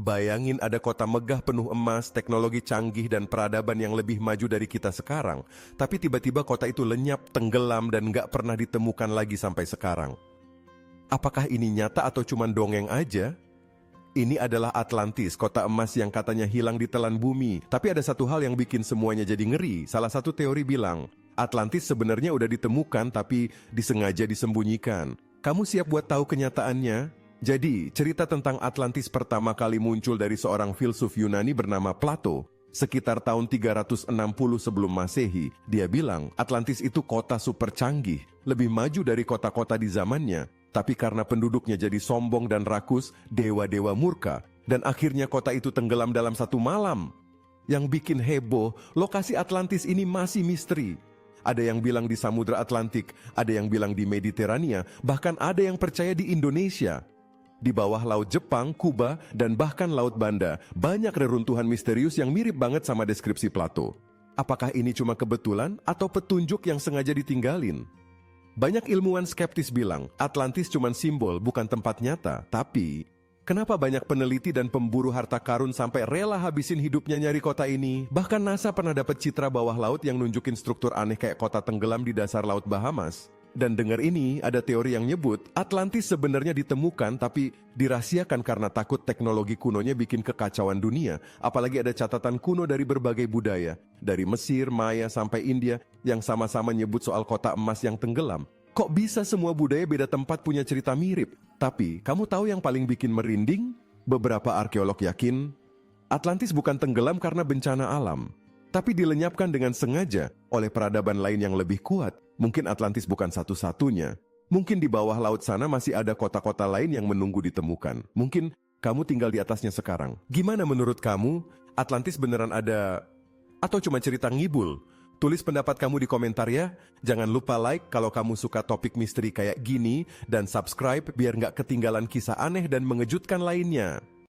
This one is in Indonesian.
Bayangin ada kota megah penuh emas, teknologi canggih dan peradaban yang lebih maju dari kita sekarang. Tapi tiba-tiba kota itu lenyap, tenggelam dan nggak pernah ditemukan lagi sampai sekarang. Apakah ini nyata atau cuma dongeng aja? Ini adalah Atlantis, kota emas yang katanya hilang ditelan bumi. Tapi ada satu hal yang bikin semuanya jadi ngeri. Salah satu teori bilang, Atlantis sebenarnya udah ditemukan tapi disengaja disembunyikan. Kamu siap buat tahu kenyataannya? Jadi, cerita tentang Atlantis pertama kali muncul dari seorang filsuf Yunani bernama Plato. Sekitar tahun 360 sebelum Masehi, dia bilang Atlantis itu kota super canggih, lebih maju dari kota-kota di zamannya. Tapi karena penduduknya jadi sombong dan rakus, dewa-dewa murka. Dan akhirnya kota itu tenggelam dalam satu malam. Yang bikin heboh, lokasi Atlantis ini masih misteri. Ada yang bilang di Samudra Atlantik, ada yang bilang di Mediterania, bahkan ada yang percaya di Indonesia. Di bawah Laut Jepang, Kuba, dan bahkan Laut Banda, banyak reruntuhan misterius yang mirip banget sama deskripsi Plato. Apakah ini cuma kebetulan atau petunjuk yang sengaja ditinggalin? Banyak ilmuwan skeptis bilang, Atlantis cuma simbol, bukan tempat nyata. Tapi, kenapa banyak peneliti dan pemburu harta karun sampai rela habisin hidupnya nyari kota ini? Bahkan NASA pernah dapat citra bawah laut yang nunjukin struktur aneh kayak kota tenggelam di dasar Laut Bahamas. Dan dengar ini, ada teori yang nyebut Atlantis sebenarnya ditemukan tapi dirahasiakan karena takut teknologi kunonya bikin kekacauan dunia. Apalagi ada catatan kuno dari berbagai budaya, dari Mesir, Maya, sampai India, yang sama-sama nyebut soal kota emas yang tenggelam. Kok bisa semua budaya beda tempat punya cerita mirip? Tapi, kamu tahu yang paling bikin merinding? Beberapa arkeolog yakin, Atlantis bukan tenggelam karena bencana alam, tapi dilenyapkan dengan sengaja oleh peradaban lain yang lebih kuat. Mungkin Atlantis bukan satu-satunya. Mungkin di bawah laut sana masih ada kota-kota lain yang menunggu ditemukan. Mungkin kamu tinggal di atasnya sekarang. Gimana menurut kamu? Atlantis beneran ada atau cuma cerita ngibul? Tulis pendapat kamu di komentar ya. Jangan lupa like kalau kamu suka topik misteri kayak gini. Dan subscribe biar nggak ketinggalan kisah aneh dan mengejutkan lainnya.